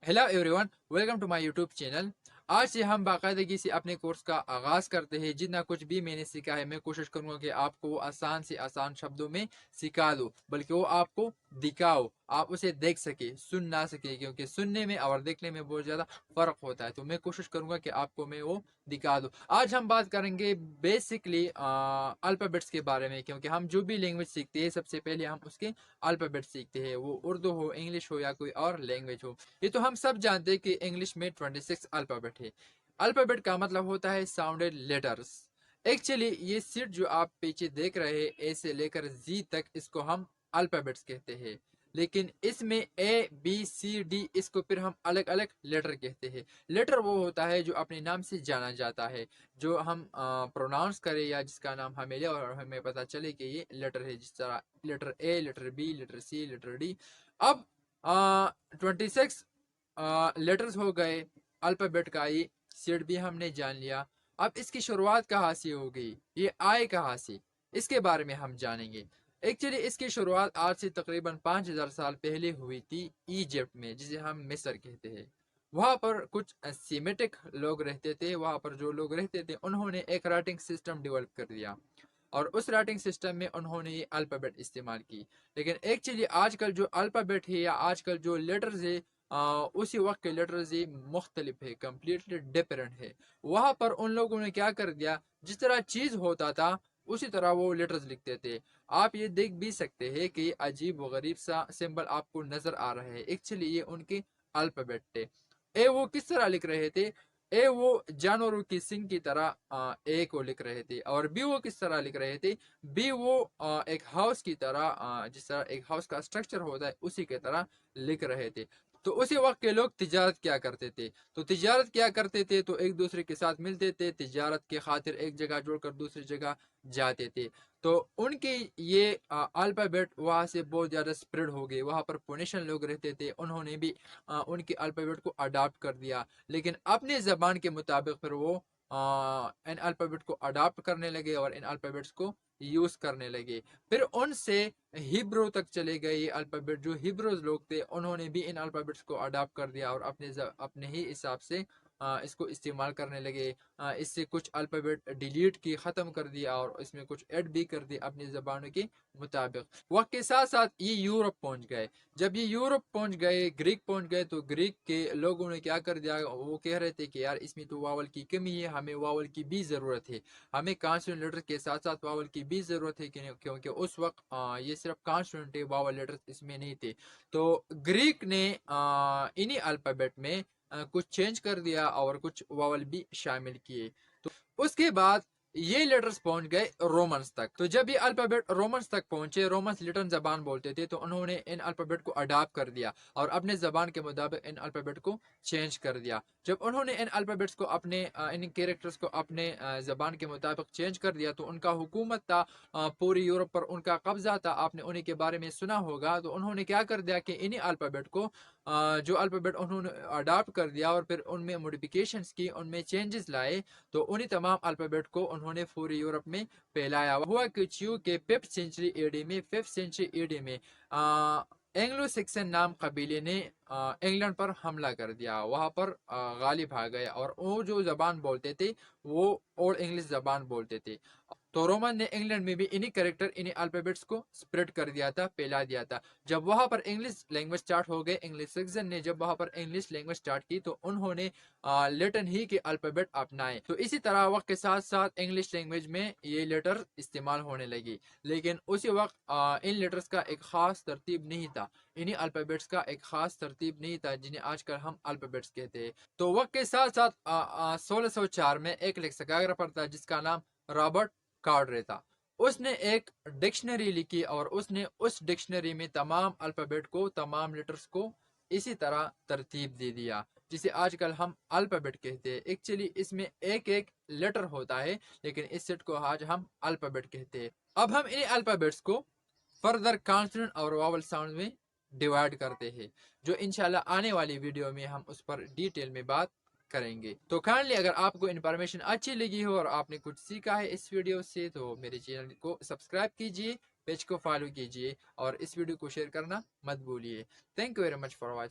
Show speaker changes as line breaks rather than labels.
Hello everyone, welcome to my YouTube channel. आज से हम बाकायदगी से अपने कोर्स का आगाज़ करते हैं। जितना कुछ भी मैंने सीखा है मैं कोशिश करूंगा कि आपको वो आसान से आसान शब्दों में सिखा दूं, बल्कि वो आपको दिखाओ, आप उसे देख सके, सुन ना सके, क्योंकि सुनने में और देखने में बहुत ज़्यादा फ़र्क होता है। तो मैं कोशिश करूंगा कि आपको मैं वो दिखा दूं। आज हम बात करेंगे बेसिकली अल्फ़ाबेट्स के बारे में, क्योंकि हम जो भी लैंग्वेज सीखते हैं सबसे पहले हम उसके अल्फ़ाबेट सीखते हैं, वो उर्दू हो, इंग्लिश हो या कोई और लैंग्वेज हो। ये तो हम सब जानते हैं कि इंग्लिश में 26 अल्फ़ाबेट है। अल्फ़ाबेट का मतलब होता है साउंडेड लेटर्स। एक्चुअली ये सीट जो आप पीछे देख रहे हैं, ए से लेकर जी तक, इसको हम अल्फ़ाबेट्स कहते हैं। लेकिन इसमें ए बी सी डी, इसको फिर हम अलग अलग लेटर कहते हैं। लेटर वो होता है जो अपने नाम से जाना जाता है, जो हम प्रोनाउंस करें या जिसका नाम हमें ले और हमें पता चले कि ये लेटर है, जिस तरह letter A, letter B, letter C, letter D. अब 26 लेटर्स हो गए अल्फ़ाबेट का, ये सेट भी हमने जान लिया। अब इसकी शुरुआत कहाँ से हो गई, ये आए कहाँ से, इसके बारे में हम जानेंगे। एक्चुअली इसकी शुरुआत आज से तकरीबन 5000 साल पहले हुई थी इजिप्ट में, जिसे हम मिस्र कहते हैं। वहाँ पर कुछ सीमेटिक लोग रहते थे। वहाँ पर जो लोग रहते थे उन्होंने एक राइटिंग सिस्टम डेवलप कर दिया, और उस राइटिंग सिस्टम में उन्होंने ये अल्फ़ाबेट इस्तेमाल की। लेकिन एक्चुअली आजकल जो अल्फ़ाबेट है या आजकल जो लेटर्स है, उसी वक्त के लेटर्स ही मुख्तलिफ है, कम्प्लीटली डिफरेंट है। वहाँ पर उन लोगों ने क्या कर दिया, जिस तरह चीज़ होता था उसी तरह वो लेटर्स लिखते थे। आप ये देख भी सकते हैं कि अजीब व गरीब सा सिंबल आपको नज़र आ रहा है, एक्चुअली ये उनके अल्फ़ाबेट थे। ए वो किस तरह लिख रहे थे, ए वो जानवरों की सिंग की तरह ए को लिख रहे थे। और बी वो किस तरह लिख रहे थे, बी वो एक हाउस की तरह, जिस तरह एक हाउस का स्ट्रक्चर होता है उसी की तरह लिख रहे थे। तो उसी वक्त के लोग तिजारत क्या करते थे, तो तिजारत क्या करते थे, तो एक दूसरे के साथ मिलते थे, तिजारत के खातिर एक जगह जोड़कर दूसरी जगह जाते थे। तो उनके ये अल्फ़ाबेट वहाँ से बहुत ज़्यादा स्प्रेड हो गए। वहाँ पर फोनेशियन लोग रहते थे, उन्होंने भी उनके अल्फ़ाबेट को अडाप्ट कर दिया, लेकिन अपने ज़बान के मुताबिक फिर वो इन अल्फ़ाबेट को अडाप्ट करने लगे और इन अल्फ़ाबेट्स को यूज़ करने लगे। फिर उनसे हिब्रू तक चले गए ये अल्फ़ाबेट। जो हिब्रूज लोग थे उन्होंने भी इन अल्फ़ाबेट्स को अडाप्ट कर दिया और अपने ही हिसाब से इसको इस्तेमाल करने लगे। इससे कुछ अल्फ़ाबेट डिलीट की, ख़त्म कर दिया, और इसमें कुछ ऐड भी कर दिया अपनी ज़बानों के मुताबिक। वक्त के साथ साथ ये यूरोप पहुंच गए। जब ये यूरोप पहुंच गए, ग्रीक पहुंच गए, तो ग्रीक के लोगों ने क्या कर दिया, वो कह रहे थे कि यार इसमें तो वावल की कमी है, हमें वावल की भी ज़रूरत है, हमें कॉन्सोनेंट लेटर के साथ साथ वावल की भी ज़रूरत है, क्योंकि उस वक्त ये सिर्फ कॉन्सोनेंट है, वावल लेटर्स इसमें नहीं थे। तो ग्रीक ने इन्हीं अल्फ़ाबेट में कुछ चेंज कर दिया और कुछ वावल भी शामिल किए। तो उसके बाद ये लेटर्स पहुंच गए रोमन्स तक। तो जब ये अल्फ़ाबेट रोमन्स तक पहुंचे, रोमन्स लिटन जबान बोलते थे, तो उन्होंने इन अल्फ़ाबेट को अडाप्ट कर दिया और अपने जबान के मुताबिक इन अल्फ़ाबेट को चेंज कर दिया। जब उन्होंने इन अल्फ़ाबेट्स को अपने इन कैरेक्टर्स को अपने जबान के मुताबिक चेंज कर दिया, तो उनका हुकूमत था, पूरी यूरोप पर उनका कब्जा था। आपने उन्हीं के बारे में सुना होगा। तो उन्होंने क्या कर दिया कि इन्हीं अल्फ़ाबेट को, जो अल्फ़ाबेट उन्होंने अडाप्ट कर दिया और फिर उनमें मॉडिफिकेशंस की, उनमें चेंजेस लाए, तो उन्हीं तमाम अल्फ़ाबेट को उन्होंने पूरी यूरोप में फैलाया। हुआ कुछ यूं कि 5th सेंचुरी एडी में, 5th सेंचुरी एडी में एंग्लो सिक्सन नाम कबीले ने इंग्लैंड पर हमला कर दिया। वहाँ पर गालिब आ गए, और वो जो ज़बान बोलते थे वो ओल्ड इंग्लिश ज़बान बोलते थे। तो रोमन ने इंग्लैंड में भी इन्हीं कैरेक्टर, इन्हीं अल्फ़ाबेट्स को स्प्रेड कर दिया था, फैला दिया था। जब वहाँ पर इंग्लिश लैंग्वेज स्टार्ट हो गए, इंग्लिश सिटीजन ने जब वहाँ पर इंग्लिश लैंग्वेज स्टार्ट की, तो उन्होंने लेटन ही के अल्फ़ाबेट अपनाए। तो इसी तरह वक्त के साथ साथ इंग्लिश लैंग्वेज में ये लेटर इस्तेमाल होने लगी। लेकिन उसी वक्त इन लेटर्स का एक ख़ास तरतीब नहीं था, इन्हीं अल्फ़ाबेट्स का एक ख़ास तरतीब नहीं था, जिन्हें आजकल हम अल्फ़ाबेट्स कहते हैं। तो वक्त के साथ साथ 1604 में एक लेक्सिकोग्राफर था जिसका नाम रॉबर्ट कार्डरे था। उसने एक डिक्शनरी लिखी और उसने उस डिक्शनरी में तमाम अल्फ़ाबेट को, तमाम लेटर्स को इसी तरह तरतीब दे दिया, जिसे आजकल हम अल्फ़ाबेट कहते हैं। एक्चुअली इसमें एक एक लेटर होता है, लेकिन इस सेट को आज हम अल्फ़ाबेट कहते हैं। अब हम इन अल्फ़ाबेट्स को फर्दर कॉन्सोनेंट और वावल साउंड में डिवाइड करते हैं, जो इंशाल्लाह आने वाली वीडियो में हम उस पर डिटेल में बात करेंगे। तो काइंडली अगर आपको इन्फॉर्मेशन अच्छी लगी हो और आपने कुछ सीखा है इस वीडियो से, तो मेरे चैनल को सब्सक्राइब कीजिए, पेज को फॉलो कीजिए और इस वीडियो को शेयर करना मत भूलिए। Thank you very much for watching.